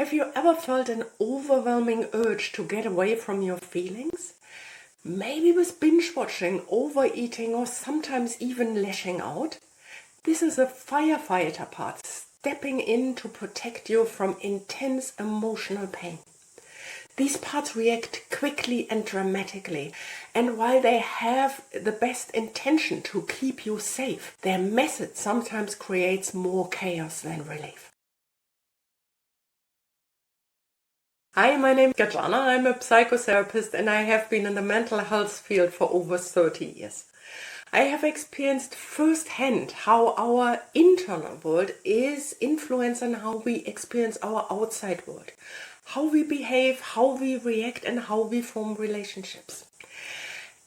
Have you ever felt an overwhelming urge to get away from your feelings? Maybe with binge watching, overeating, or sometimes even lashing out? This is a firefighter part, stepping in to protect you from intense emotional pain. These parts react quickly and dramatically, and while they have the best intention to keep you safe, their method sometimes creates more chaos than relief. Hi, my name is Garjana. I'm a psychotherapist and I have been in the mental health field for over 30 years. I have experienced firsthand how our internal world is influencing how we experience our outside world, how we behave, how we react, and how we form relationships.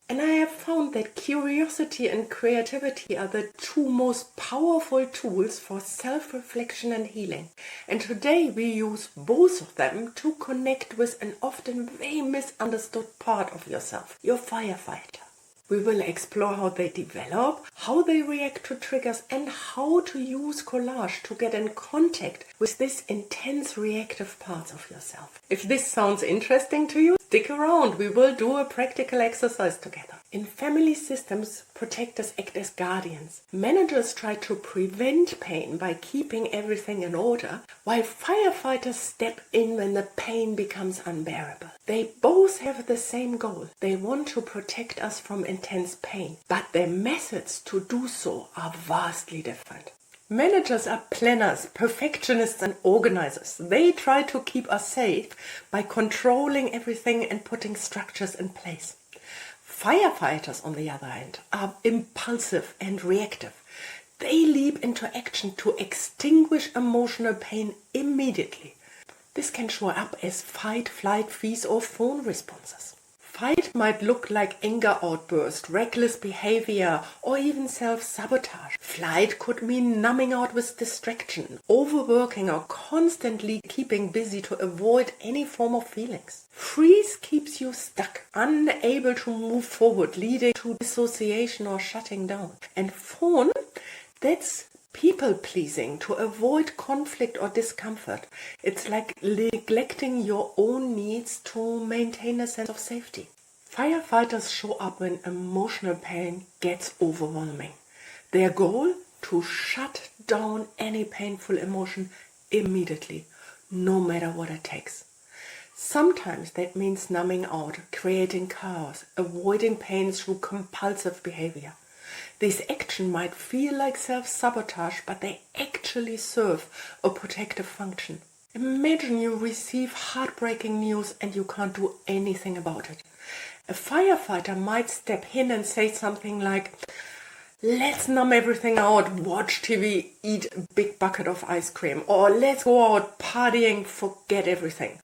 And I have found that curiosity and creativity are the two most powerful tools for self-reflection and healing. And today we use both of them to connect with an often very misunderstood part of yourself, your firefighter. We will explore how they develop, how they react to triggers, and how to use collage to get in contact with this intense reactive part of yourself. If this sounds interesting to you, stick around. We will do a practical exercise together. In family systems, protectors act as guardians. Managers try to prevent pain by keeping everything in order, while firefighters step in when the pain becomes unbearable. They both have the same goal. They want to protect us from intense pain, but their methods to do so are vastly different. Managers are planners, perfectionists, and organizers. They try to keep us safe by controlling everything and putting structures in place. Firefighters, on the other hand, are impulsive and reactive. They leap into action to extinguish emotional pain immediately. This can show up as fight, flight, freeze, or fawn responses. Fight might look like anger outburst, reckless behavior, or even self-sabotage. Flight could mean numbing out with distraction, overworking, or constantly keeping busy to avoid any form of feelings. Freeze keeps you stuck, unable to move forward, leading to dissociation or shutting down. And fawn, that's people-pleasing to avoid conflict or discomfort. It's like neglecting your own needs to maintain a sense of safety. Firefighters show up when emotional pain gets overwhelming. Their goal? To shut down any painful emotion immediately, no matter what it takes. Sometimes that means numbing out, creating chaos, avoiding pain through compulsive behavior. This action might feel like self-sabotage, but they actually serve a protective function. Imagine you receive heartbreaking news and you can't do anything about it. A firefighter might step in and say something like, "Let's numb everything out, watch TV, eat a big bucket of ice cream," or "Let's go out partying, forget everything."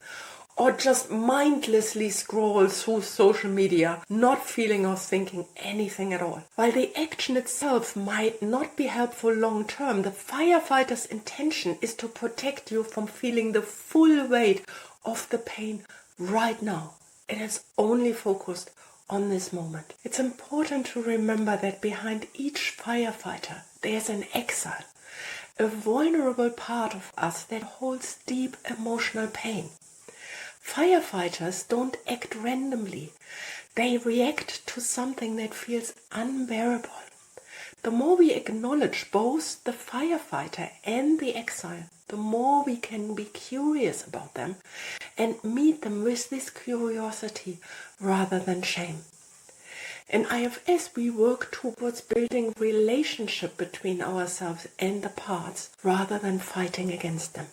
Or just mindlessly scroll through social media, not feeling or thinking anything at all. While the action itself might not be helpful long term, the firefighter's intention is to protect you from feeling the full weight of the pain right now. It is only focused on this moment. It's important to remember that behind each firefighter there's an exile, a vulnerable part of us that holds deep emotional pain. Firefighters don't act randomly. They react to something that feels unbearable. The more we acknowledge both the firefighter and the exile, the more we can be curious about them and meet them with this curiosity rather than shame. In IFS, we work towards building relationship between ourselves and the parts rather than fighting against them.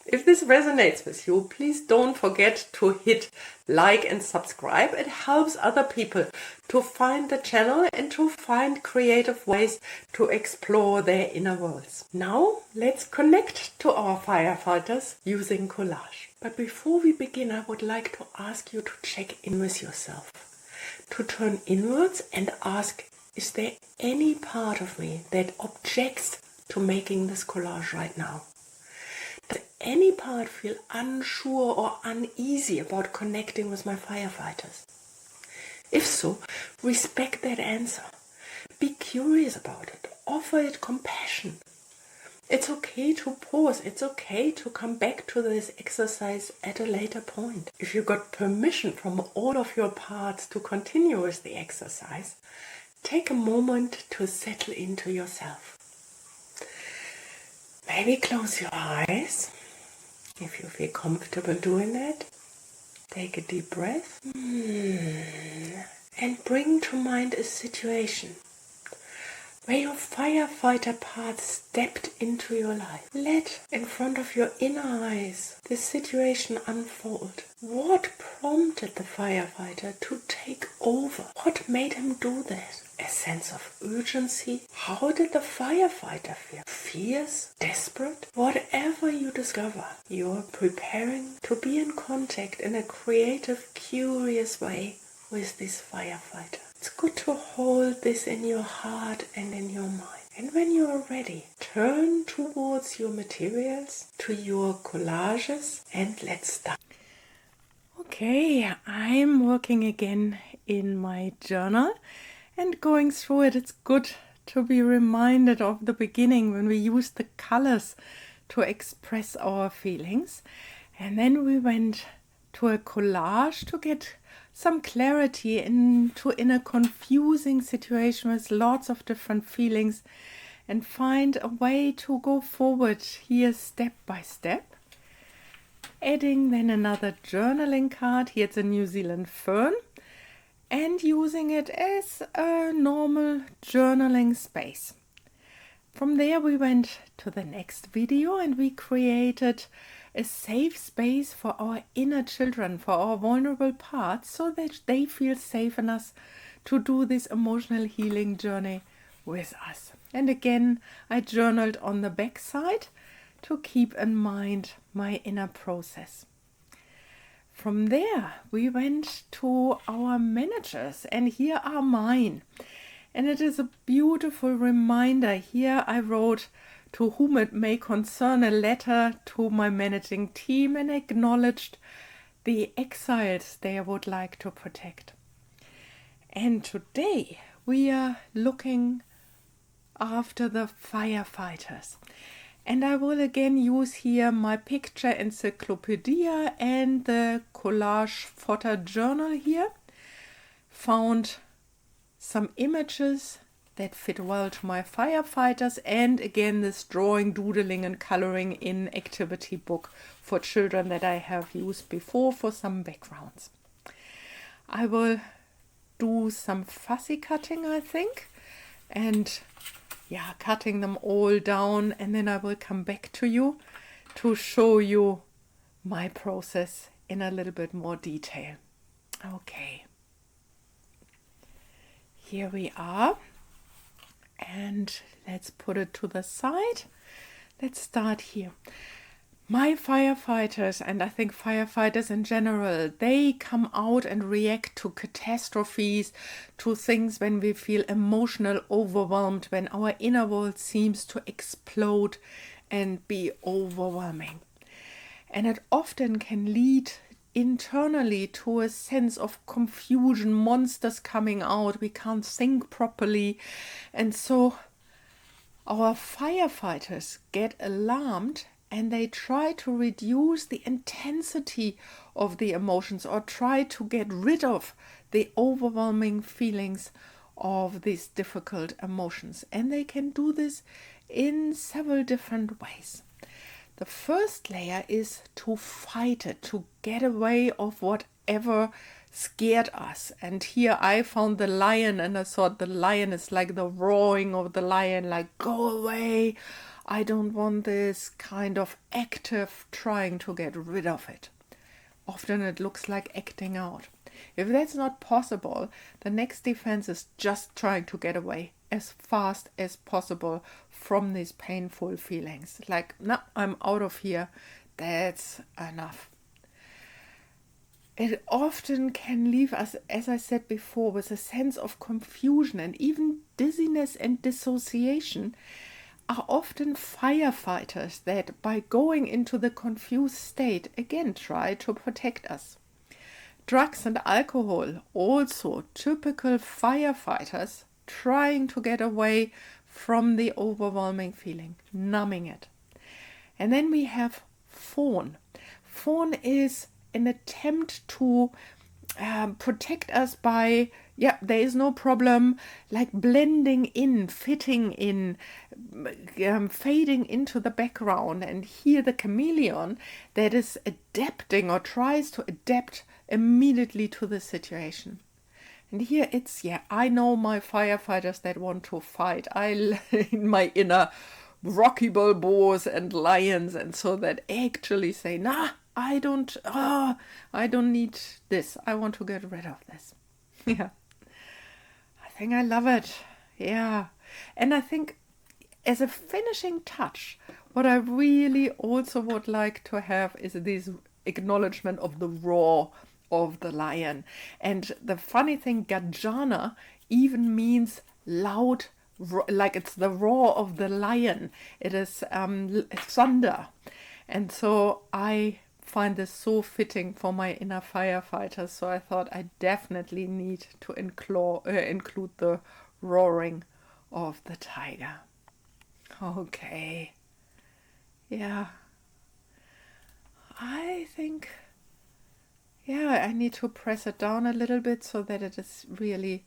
If this resonates with you, please don't forget to hit like and subscribe. It helps other people to find the channel and to find creative ways to explore their inner worlds. Now, let's connect to our firefighters using collage. But before we begin, I would like to ask you to check in with yourself, to turn inwards and ask, is there any part of me that objects to making this collage right now? Does any part feel unsure or uneasy about connecting with my firefighters? If so, respect that answer. Be curious about it. Offer it compassion. It's okay to pause. It's okay to come back to this exercise at a later point. If you got permission from all of your parts to continue with the exercise, take a moment to settle into yourself. Maybe close your eyes if you feel comfortable doing that. Take a deep breath and bring to mind a situation where your firefighter part stepped into your life. Let in front of your inner eyes this situation unfold. What prompted the firefighter to take over? What made him do that? A sense of urgency? How did the firefighter feel? Fierce? Desperate? Whatever you discover, you're preparing to be in contact in a creative, curious way with this firefighter. It's good to hold this in your heart and in your mind. And when you are ready, turn towards your materials, to your collages, and let's start. Okay, I'm working again in my journal and going through it. It's good to be reminded of the beginning when we used the colors to express our feelings. And then we went to a collage to get some clarity in a confusing situation with lots of different feelings and find a way to go forward here step by step. Adding then another journaling card, here it's a New Zealand fern, and using it as a normal journaling space. From there we went to the next video and we created a safe space for our inner children, for our vulnerable parts, so that they feel safe enough to do this emotional healing journey with us. And again, I journaled on the back side to keep in mind my inner process. From there, we went to our managers, and here are mine. And it is a beautiful reminder. Here I wrote, to whom it may concern, a letter to my managing team, and acknowledged the exiles they would like to protect. And today we are looking after the firefighters. And I will again use here my picture encyclopedia and the collage photo journal here. Found some images that fit well to my firefighters, and again this drawing, doodling and coloring in activity book for children that I have used before for some backgrounds. I will do some fussy cutting, I think, and cutting them all down, and then I will come back to you to show you my process in a little bit more detail. Okay, here we are. And let's put it to the side. Let's start here. My firefighters, and I think firefighters in general, they come out and react to catastrophes, to things when we feel emotional, overwhelmed, when our inner world seems to explode and be overwhelming. And it often can lead internally to a sense of confusion, monsters coming out, we can't think properly, and so our firefighters get alarmed and they try to reduce the intensity of the emotions or try to get rid of the overwhelming feelings of these difficult emotions, and they can do this in several different ways. The first layer is to fight it, to get away of whatever scared us. And here I found the lion, and I thought the lion is like the roaring of the lion, like, go away, I don't want this, kind of active trying to get rid of it. Often it looks like acting out. If that's not possible, the next defense is just trying to get away as fast as possible from these painful feelings. Like, no, I'm out of here. That's enough. It often can leave us, as I said before, with a sense of confusion, and even dizziness and dissociation are often firefighters that, by going into the confused state, again try to protect us. Drugs and alcohol, also typical firefighters trying to get away from the overwhelming feeling, numbing it. And then we have fawn. Fawn is an attempt to protect us by, there is no problem, like blending in, fitting in, fading into the background. And here the chameleon that is adapting or tries to adapt immediately to the situation. And here it's, I know my firefighters that want to fight. I in my inner Rocky Balboas and lions, and so that actually say, I don't need this. I want to get rid of this. Yeah. I think I love it. Yeah. And I think as a finishing touch, what I really also would like to have is this acknowledgement of the roar of the lion. And the funny thing, Garjana even means loud, like it's the roar of the lion. It is thunder. And so I find this so fitting for my inner firefighters. So I thought I definitely need to include the roaring of the tiger. Okay. Yeah. I think, I need to press it down a little bit so that it is really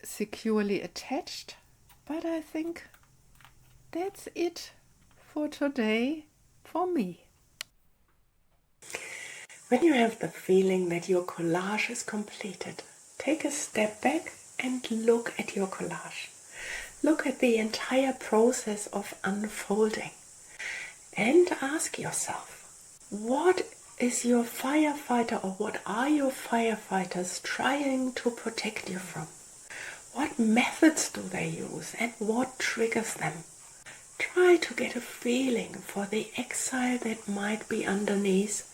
securely attached. But I think that's it for today for me. When you have the feeling that your collage is completed, take a step back and look at your collage. Look at the entire process of unfolding and ask yourself, what is your firefighter or what are your firefighters trying to protect you from? What methods do they use and what triggers them? Try to get a feeling for the exile that might be underneath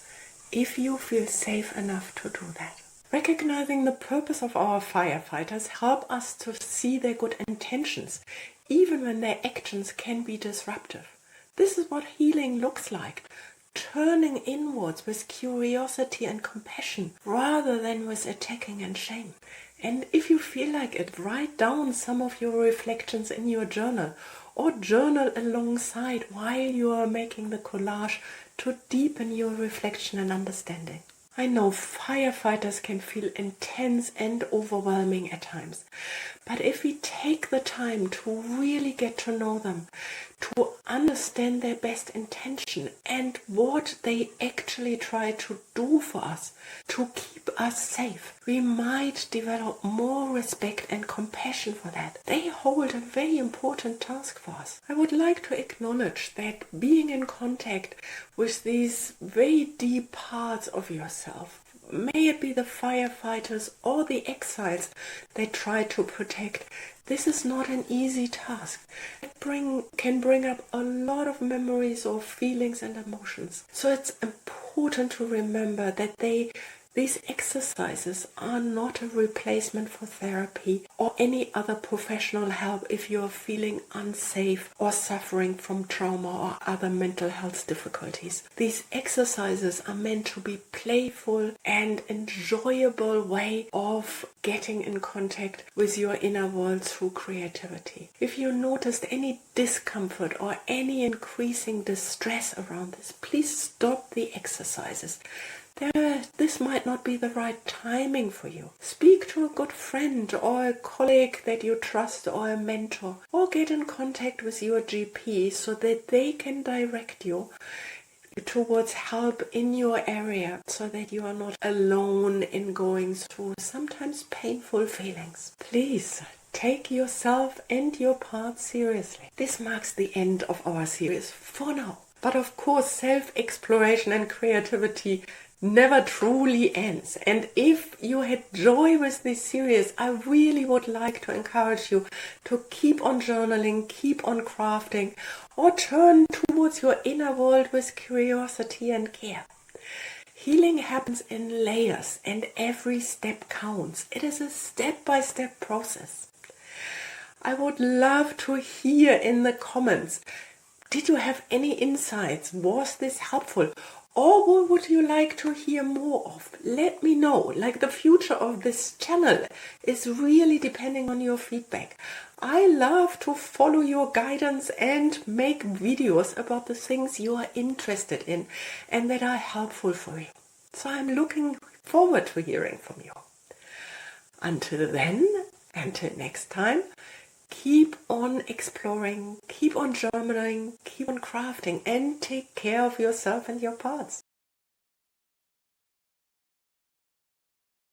if you feel safe enough to do that. Recognizing the purpose of our firefighters help us to see their good intentions, even when their actions can be disruptive. This is what healing looks like, turning inwards with curiosity and compassion, rather than with attacking and shame. And if you feel like it, write down some of your reflections in your journal, or journal alongside while you are making the collage to deepen your reflection and understanding. I know firefighters can feel intense and overwhelming at times, but if we take the time to really get to know them, to understand their best intention and what they actually try to do for us to keep us safe, we might develop more respect and compassion for that. They hold a very important task for us. I would like to acknowledge that being in contact with these very deep parts of yourself, may it be the firefighters or the exiles they try to protect, this is not an easy task. It can bring up a lot of memories or feelings and emotions. So it's important to remember that these exercises are not a replacement for therapy or any other professional help if you're feeling unsafe or suffering from trauma or other mental health difficulties. These exercises are meant to be playful and enjoyable way of getting in contact with your inner world through creativity. If you noticed any discomfort or any increasing distress around this, please stop the exercises. This might not be the right timing for you. Speak to a good friend or a colleague that you trust or a mentor, or get in contact with your GP so that they can direct you towards help in your area so that you are not alone in going through sometimes painful feelings. Please take yourself and your part seriously. This marks the end of our series for now. But of course, self-exploration and creativity never truly ends. And if you had joy with this series, I really would like to encourage you to keep on journaling, keep on crafting, or turn towards your inner world with curiosity and care. Healing happens in layers and every step counts. It is a step-by-step process. I would love to hear in the comments, did you have any insights? Was this helpful? Or what would you like to hear more of? Let me know. Like, the future of this channel is really depending on your feedback. I love to follow your guidance and make videos about the things you are interested in and that are helpful for you. So I'm looking forward to hearing from you. Until then, until next time, keep on exploring, keep on journaling, keep on crafting, and take care of yourself and your parts.